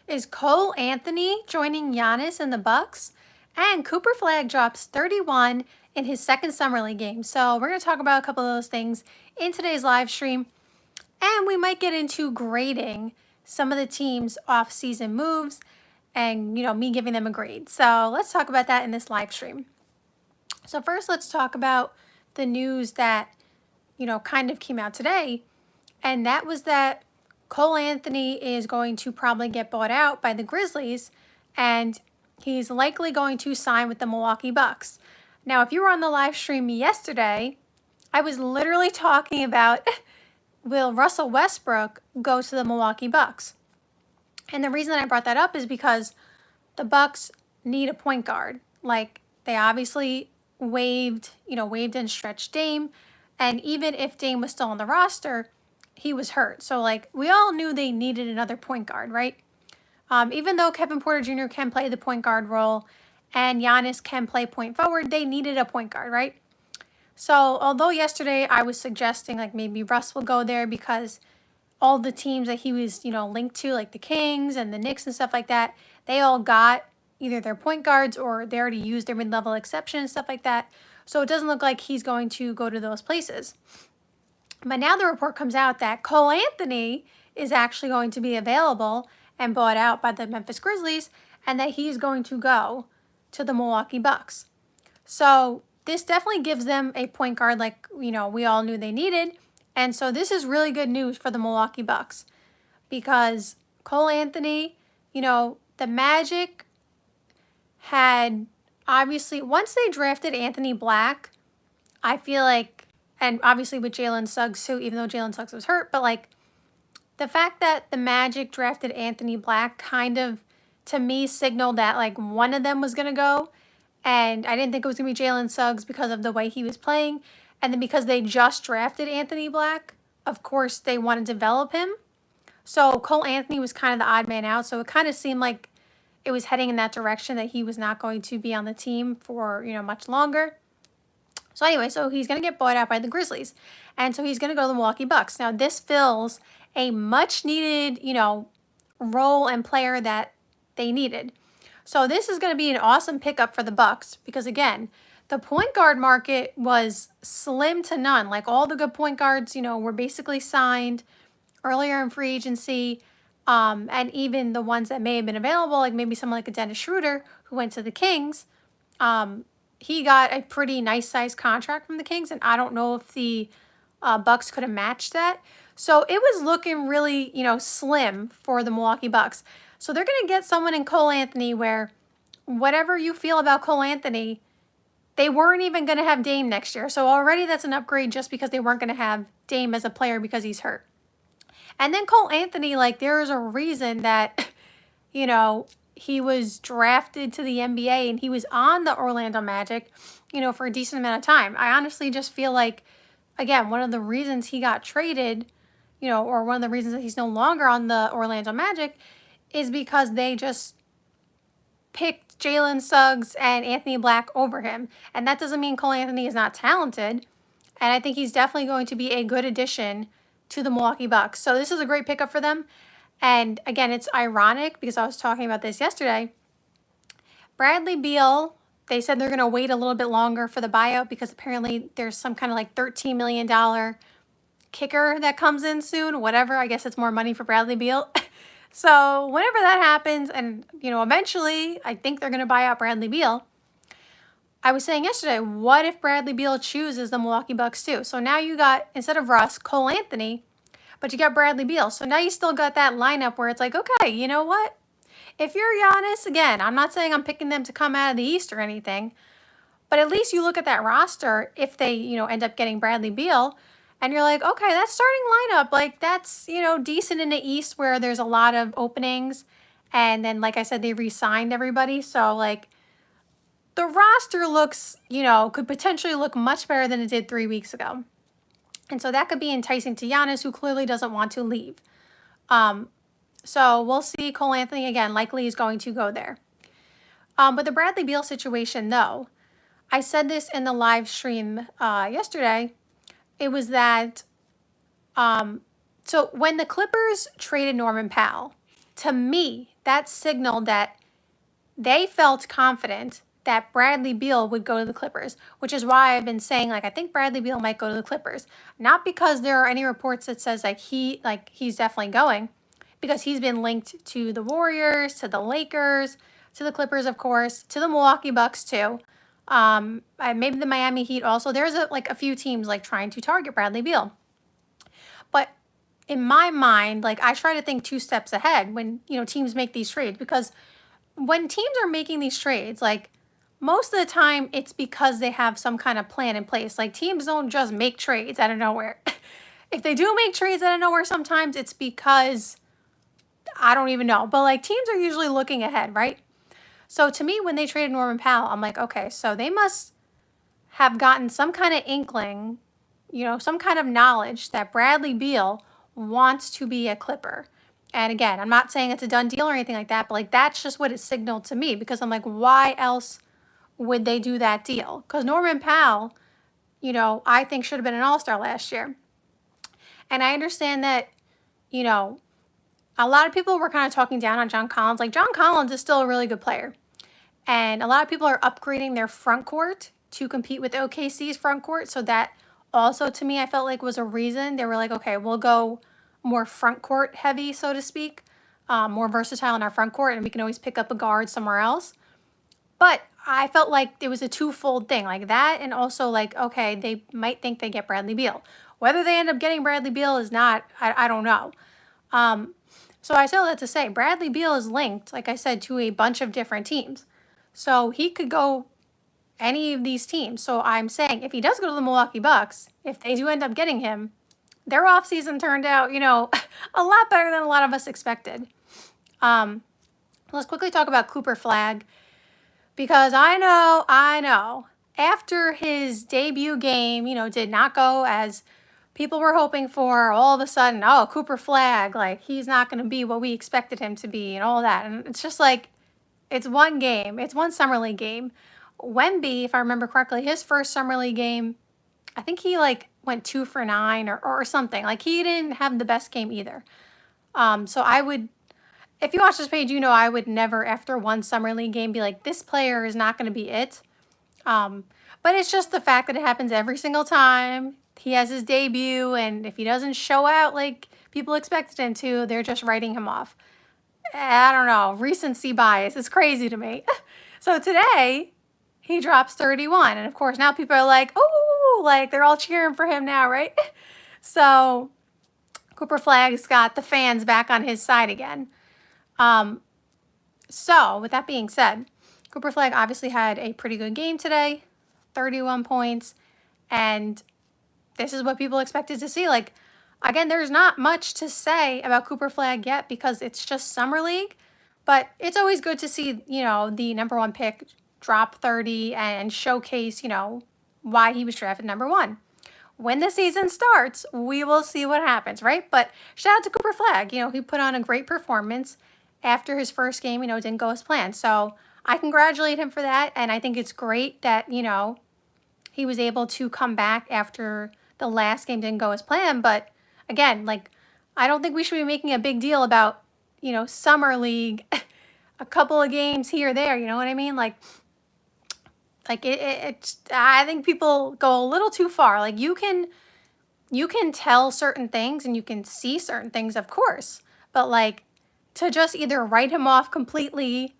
Is Cole Anthony joining Giannis in the Bucks? And Cooper Flagg drops 31 in his second Summer League game. So we're going to talk about a couple of those things in today's live stream. And we might get into grading some of the team's off-season moves and, me giving them a grade. So let's talk about that in this live stream. So first, let's talk about the news that, kind of came out today. And that was that Cole Anthony is going to probably get bought out by the Grizzlies, and he's likely going to sign with the Milwaukee Bucks. Now, if you were on the live stream yesterday, I was literally talking about will Russell Westbrook go to the Milwaukee Bucks? And the reason that I brought that up is because the Bucks need a point guard. Like, they obviously waived and stretched Dame, and even if Dame was still on the roster, he was hurt. So, we all knew they needed another point guard, right? Even though Kevin Porter Jr. can play the point guard role and Giannis can play point forward, they needed a point guard, right? So, although yesterday I was suggesting, maybe Russ will go there because all the teams that he was, linked to, like the Kings and the Knicks and stuff like that, they all got either their point guards or they already used their mid-level exception and stuff like that. So, it doesn't look like he's going to go to those places. But now the report comes out that Cole Anthony is actually going to be available and bought out by the Memphis Grizzlies, and that he's going to go to the Milwaukee Bucks. So this definitely gives them a point guard like, we all knew they needed. And so this is really good news for the Milwaukee Bucks because Cole Anthony, the Magic had obviously, once they drafted Anthony Black, I feel like, and obviously with Jalen Suggs too, even though Jalen Suggs was hurt, but the fact that the Magic drafted Anthony Black kind of, to me, signaled that one of them was going to go. And I didn't think it was going to be Jalen Suggs because of the way he was playing. And then because they just drafted Anthony Black, of course, they want to develop him. So Cole Anthony was kind of the odd man out. So it kind of seemed like it was heading in that direction that he was not going to be on the team for, much longer. So anyway, so he's going to get bought out by the Grizzlies. And so he's going to go to the Milwaukee Bucks. Now, this fills a much-needed, role and player that they needed. So this is going to be an awesome pickup for the Bucks because, again, the point guard market was slim to none. All the good point guards, were basically signed earlier in free agency. And even the ones that may have been available, maybe someone like a Dennis Schroeder who went to the Kings, he got a pretty nice-sized contract from the Kings, and I don't know if the Bucks could have matched that. So it was looking really, slim for the Milwaukee Bucks. So they're going to get someone in Cole Anthony where whatever you feel about Cole Anthony, they weren't even going to have Dame next year. So already that's an upgrade just because they weren't going to have Dame as a player because he's hurt. And then Cole Anthony, there's a reason that, he was drafted to the NBA and he was on the Orlando Magic, for a decent amount of time. I honestly just feel like, again, one of the reasons he got traded, or one of the reasons that he's no longer on the Orlando Magic is because they just picked Jalen Suggs and Anthony Black over him. And that doesn't mean Cole Anthony is not talented. And I think he's definitely going to be a good addition to the Milwaukee Bucks. So this is a great pickup for them. And again, it's ironic because I was talking about this yesterday. Bradley Beal, they said they're going to wait a little bit longer for the buyout because apparently there's some kind of $13 million kicker that comes in soon. Whatever, I guess it's more money for Bradley Beal. So whenever that happens and, eventually I think they're going to buy out Bradley Beal. I was saying yesterday, what if Bradley Beal chooses the Milwaukee Bucks too? So now you got, instead of Russ, Cole Anthony, but you got Bradley Beal. So now you still got that lineup where it's okay, you know what? If you're Giannis, again, I'm not saying I'm picking them to come out of the East or anything, but at least you look at that roster if they, end up getting Bradley Beal, and you're like, okay, that starting lineup, that's, decent in the East where there's a lot of openings. And then, like I said, they re-signed everybody. So, the roster looks, could potentially look much better than it did 3 weeks ago. And so that could be enticing to Giannis, who clearly doesn't want to leave. So we'll see. Cole Anthony, again, likely is going to go there. But the Bradley Beal situation, though, I said this in the live stream yesterday. It was that, so when the Clippers traded Norman Powell to me, that signaled that they felt confident that Bradley Beal would go to the Clippers, which is why I've been saying, like, I think Bradley Beal might go to the Clippers. Not because there are any reports that says he's definitely going, because he's been linked to the Warriors, to the Lakers, to the Clippers, of course, to the Milwaukee Bucks too. Maybe the Miami Heat also. There's a few teams like trying to target Bradley Beal. But in my mind, like, I try to think 2 steps ahead when, teams make these trades, because when teams are making these trades, like, most of the time it's because they have some kind of plan in place. Like, teams don't just make trades out of nowhere. If they do make trades out of nowhere, sometimes it's because I don't even know. But like, teams are usually looking ahead, right? So to me, when they traded Norman Powell, I'm like, okay, so they must have gotten some kind of inkling, some kind of knowledge that Bradley Beal wants to be a Clipper. And again, I'm not saying it's a done deal or anything like that, but like, that's just what it signaled to me, because I'm like, why else would they do that deal? Because Norman Powell, I think should have been an all-star last year. And I understand that, a lot of people were kind of talking down on John Collins. Like, John Collins is still a really good player. And a lot of people are upgrading their front court to compete with OKC's front court. So that also, to me, I felt like was a reason. They were like, okay, we'll go more front court heavy, so to speak, more versatile in our front court, and we can always pick up a guard somewhere else. But I felt like it was a twofold thing, like that, and also like, okay, they might think they get Bradley Beal. Whether they end up getting Bradley Beal is not, I don't know. So I say all that to say, Bradley Beal is linked, like I said, to a bunch of different teams. So he could go any of these teams. So I'm saying, if he does go to the Milwaukee Bucks, if they do end up getting him, their offseason turned out, a lot better than a lot of us expected. Let's quickly talk about Cooper Flagg, because I know, after his debut game, did not go as people were hoping for, all of a sudden, oh, Cooper Flagg, like, he's not going to be what we expected him to be and all that. And it's just like, it's one game. It's one summer league game. Wemby, if I remember correctly, his first summer league game, I think he like went 2 for 9 or something. Like, he didn't have the best game either. So I would, if you watch this page, I would never, after one summer league game, be like, this player is not going to be it. But it's just the fact that it happens every single time. He has his debut, and if he doesn't show out like people expected him to, they're just writing him off. I don't know. Recency bias is crazy to me. So today, he drops 31. And of course, now people are like, oh, like, they're all cheering for him now, right? So Cooper Flagg's got the fans back on his side again. So with that being said, Cooper Flagg obviously had a pretty good game today, 31 points. And this is what people expected to see. Like, again, there's not much to say about Cooper Flagg yet because it's just summer league, but it's always good to see, the number 1 pick drop 30 and showcase, why he was drafted number 1. When the season starts, we will see what happens, right? But shout out to Cooper Flagg. He put on a great performance after his first game, didn't go as planned. So I congratulate him for that. And I think it's great that, he was able to come back after the last game didn't go as planned. But again, like, I don't think we should be making a big deal about, summer league, a couple of games here or there, you know what I mean? Like I think people go a little too far. Like, you can tell certain things and you can see certain things, of course, but like, to just either write him off completely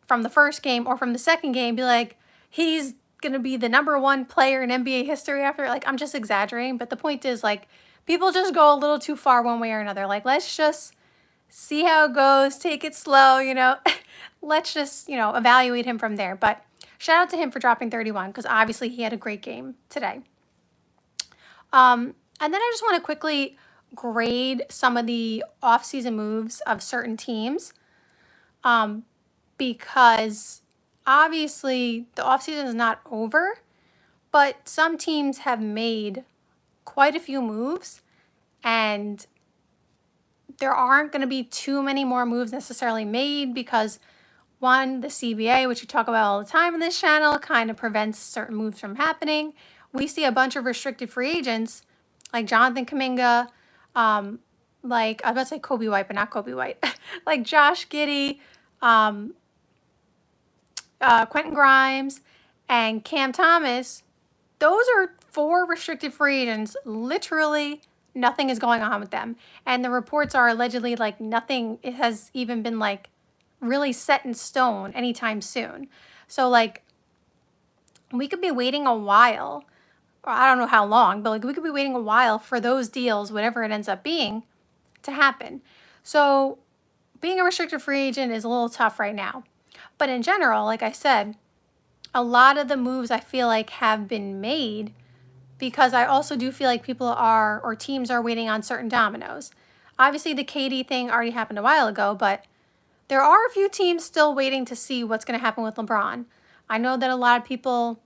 from the first game or from the second game, be like, he's going to be the number 1 player in NBA history after, like, I'm just exaggerating. But the point is, like, people just go a little too far one way or another. Like, let's just see how it goes, take it slow, let's just, evaluate him from there. But shout out to him for dropping 31 because obviously he had a great game today. And then I just want to quickly grade some of the offseason moves of certain teams, because obviously the offseason is not over, but some teams have made quite a few moves, and there aren't going to be too many more moves necessarily made because, one, the CBA, which we talk about all the time in this channel, kind of prevents certain moves from happening. We see a bunch of restricted free agents like Jonathan Kuminga, like, I was about to say Kobe White, but not Kobe White, like Josh Giddey, um, Quentin Grimes, and Cam Thomas, those are 4 restricted free agents. Literally nothing is going on with them. And the reports are allegedly like nothing it has even been like really set in stone anytime soon. So like we could be waiting a while, or I don't know how long, but like we could be waiting a while for those deals, whatever it ends up being, to happen. So being a restricted free agent is a little tough right now. But in general, like I said, a lot of the moves I feel like have been made because I also do feel like people are, or teams are waiting on certain dominoes. Obviously, the KD thing already happened a while ago, but there are a few teams still waiting to see what's going to happen with LeBron. I know that a lot of people,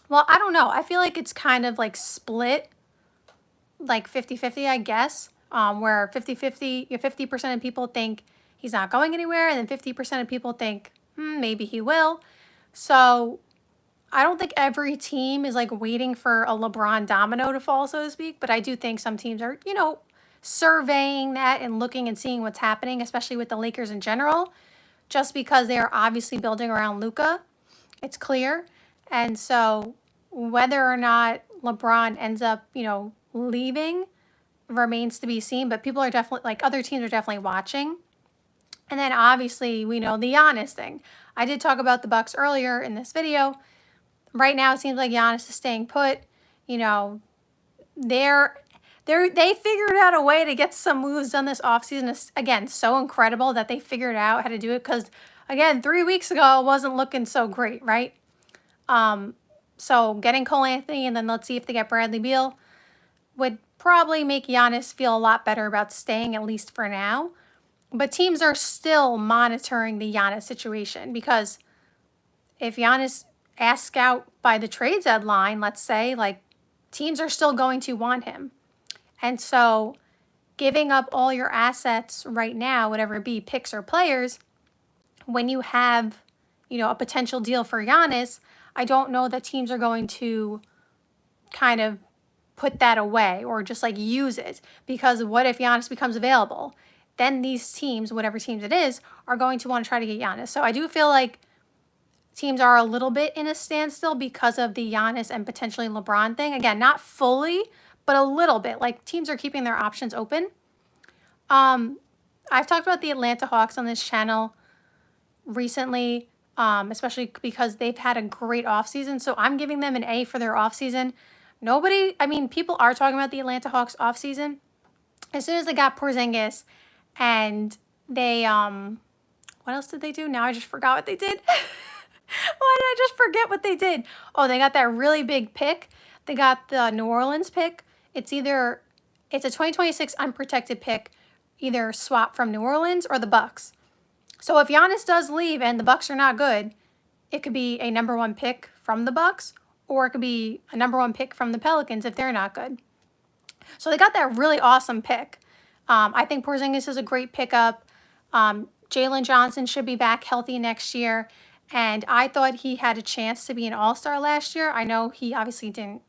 well, I don't know. I feel like it's kind of like split, like 50-50, I guess, where 50-50, 50% of people think he's not going anywhere, and then 50% of people think, maybe he will. So I don't think every team is like waiting for a LeBron domino to fall, so to speak, but I do think some teams are, surveying that and looking and seeing what's happening, especially with the Lakers in general, just because they are obviously building around Luka. It's clear. And so whether or not LeBron ends up, leaving remains to be seen, but people are definitely, like, other teams are definitely watching. And then obviously we know the Giannis thing. I did talk about the Bucks earlier in this video. Right now it seems like Giannis is staying put. They figured out a way to get some moves done this offseason. It's, again, so incredible that they figured out how to do it because, again, 3 weeks ago it wasn't looking so great, right? So getting Cole Anthony and then let's see if they get Bradley Beal would probably make Giannis feel a lot better about staying, at least for now. But teams are still monitoring the Giannis situation because if Giannis asks out by the trade deadline, let's say, like, teams are still going to want him. And so giving up all your assets right now, whatever it be, picks or players, when you have, a potential deal for Giannis, I don't know that teams are going to kind of put that away or just like use it, because what if Giannis becomes available? Then these teams, whatever teams it is, are going to want to try to get Giannis. So I do feel like teams are a little bit in a standstill because of the Giannis and potentially LeBron thing. Again, not fully, but a little bit. Like, teams are keeping their options open. I've talked about the Atlanta Hawks on this channel recently, especially because they've had a great offseason. So I'm giving them an A for their offseason. People are talking about the Atlanta Hawks offseason. As soon as they got Porzingis and they, what else did they do? Now I just forgot what they did. Why did I just forget what they did? Oh, they got that really big pick. They got the New Orleans pick. It's a 2026 unprotected pick, either swap from New Orleans or the Bucks. So if Giannis does leave and the Bucks are not good, it could be a number 1 pick from the Bucks, or it could be a number 1 pick from the Pelicans if they're not good. So they got that really awesome pick. I think Porzingis is a great pickup. Jalen Johnson should be back healthy next year. And I thought he had a chance to be an all-star last year. I know he obviously didn't,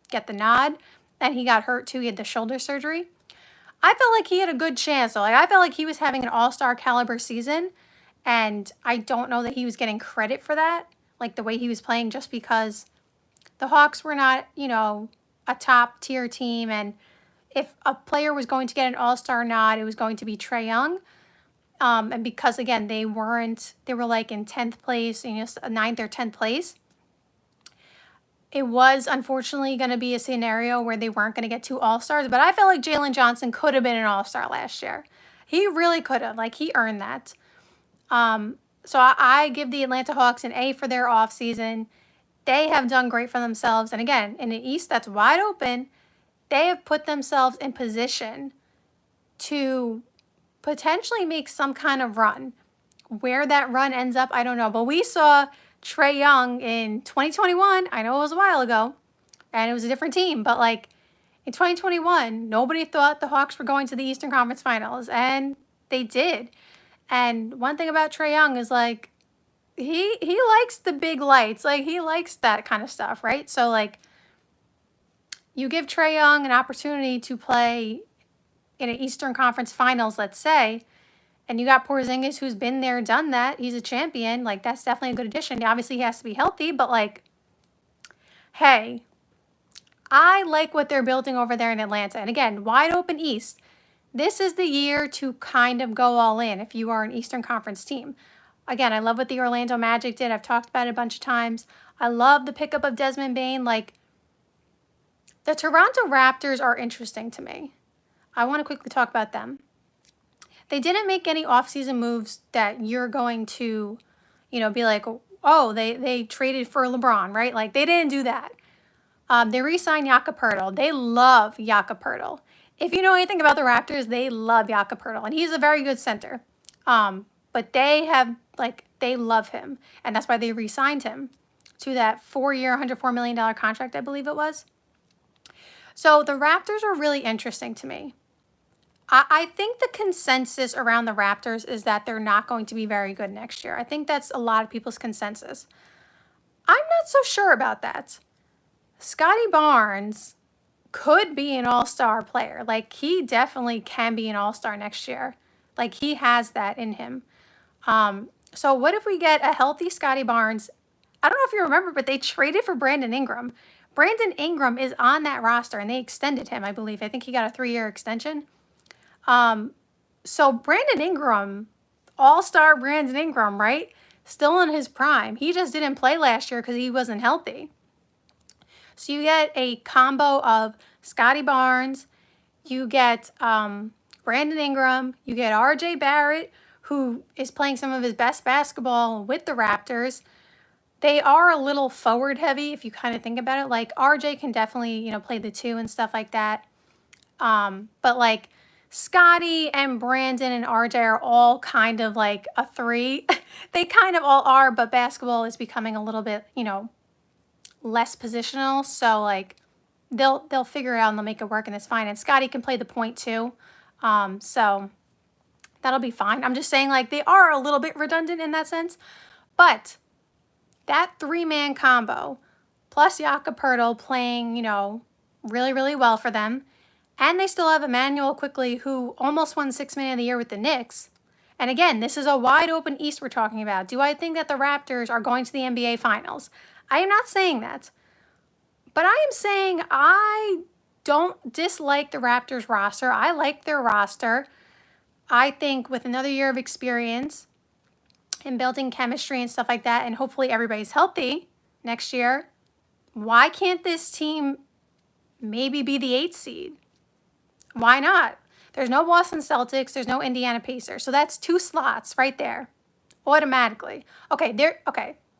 get the nod. And he got hurt too. He had the shoulder surgery. I felt like he had a good chance. So, I felt like he was having an all-star caliber season. And I don't know that he was getting credit for that, like the way he was playing, just because the Hawks were not, a top-tier team. And if a player was going to get an all-star nod, it was going to be Trae Young. And because, again, they were like in 10th place, 9th or 10th place. It was unfortunately going to be a scenario where they weren't going to get 2 all-stars, but I felt like Jalen Johnson could have been an all-star last year. He really could have. Like, he earned that. So I give the Atlanta Hawks an A for their offseason. They have done great for themselves. And again, in the East that's wide open, they have put themselves in position to potentially make some kind of run. Where that run ends up, I don't know. But we saw Trae Young in 2021. I know it was a while ago, and it was a different team. But, like, in 2021, nobody thought the Hawks were going to the Eastern Conference Finals, and they did. And one thing about Trae Young is, like, he likes the big lights. Like, he likes that kind of stuff, right? So, like, you give Trae Young an opportunity to play in an Eastern Conference Finals, let's say, and you got Porzingis who's been there, done that. He's a champion. Like, that's definitely a good addition. Obviously, he has to be healthy, but like, hey, I like what they're building over there in Atlanta. And again, wide open East. This is the year to kind of go all in if you are an Eastern Conference team. Again, I love what the Orlando Magic did. I've talked about it a bunch of times. I love the pickup of Desmond Bane. Like, the Toronto Raptors are interesting to me. I want to quickly talk about them. They didn't make any offseason moves that you're going to, be like, oh, they traded for LeBron, right? Like, they didn't do that. They re-signed Jakob Poeltl. They love Jakob Poeltl. If you know anything about the Raptors, they love Jakob Poeltl, and he's a very good center. But they love him, and that's why they re-signed him to that 4-year, $104 million contract, I believe it was. So the Raptors are really interesting to me. I think the consensus around the Raptors is that they're not going to be very good next year. I think that's a lot of people's consensus. I'm not so sure about that. Scotty Barnes could be an all-star player. Like, he definitely can be an all-star next year. Like, he has that in him. So what if we get a healthy Scotty Barnes? I don't know if you remember, but they traded for Brandon Ingram. Brandon Ingram is on that roster, and they extended him, I believe. I think he got a 3-year extension. So Brandon Ingram, all-star Brandon Ingram, right? Still in his prime. He just didn't play last year because he wasn't healthy. So you get a combo of Scotty Barnes, you get Brandon Ingram, you get R.J. Barrett, who is playing some of his best basketball with the Raptors. They are a little forward heavy if you kind of think about it. Like, R.J. can definitely, play the 2 and stuff like that. But like, Scotty and Brandon and RJ are all kind of like a 3. They kind of all are, but basketball is becoming a little bit, less positional. So like, they'll figure it out and they'll make it work, and it's fine. And Scotty can play the point too. So that'll be fine. I'm just saying, like, they are a little bit redundant in that sense. But that 3-man combo plus Jakob Poeltl playing, really, really well for them. And they still have Emmanuel Quickly, who almost won 6th Man of the Year with the Knicks. And again, this is a wide open East we're talking about. Do I think that the Raptors are going to the NBA Finals? I am not saying that. But I am saying I don't dislike the Raptors roster. I like their roster. I think with another year of experience and building chemistry and stuff like that, and hopefully everybody's healthy next year, why can't this team maybe be the 8th seed? Why not? There's no Boston Celtics. There's no Indiana Pacers. So that's 2 slots right there automatically. Okay,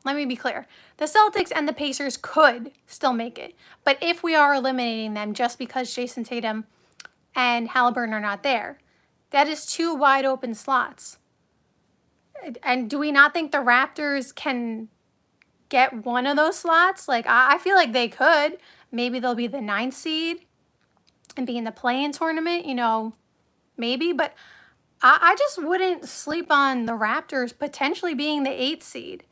let me be clear. The Celtics and the Pacers could still make it. But if we are eliminating them just because Jason Tatum and Halliburton are not there, that is 2 wide open slots. And do we not think the Raptors can get one of those slots? Like, I feel like they could. Maybe they'll be the 9th seed and be in the play-in tournament, maybe. But I just wouldn't sleep on the Raptors potentially being the 8th seed.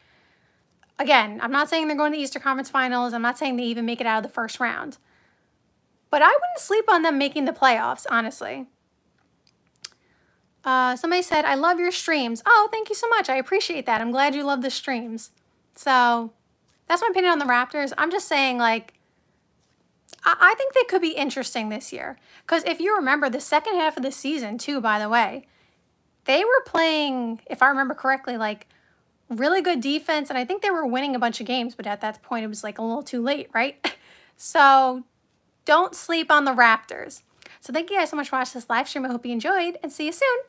Again, I'm not saying they're going to the Eastern Conference Finals. I'm not saying they even make it out of the first round. But I wouldn't sleep on them making the playoffs, honestly. Somebody said, I love your streams. Oh, thank you so much. I appreciate that. I'm glad you love the streams. So that's my opinion on the Raptors. I'm just saying, like, I think they could be interesting this year. Because if you remember, the second half of the season, too, by the way, they were playing, if I remember correctly, like, really good defense. And I think they were winning a bunch of games. But at that point, it was, like, a little too late, right? So don't sleep on the Raptors. So thank you guys so much for watching this live stream. I hope you enjoyed. And see you soon.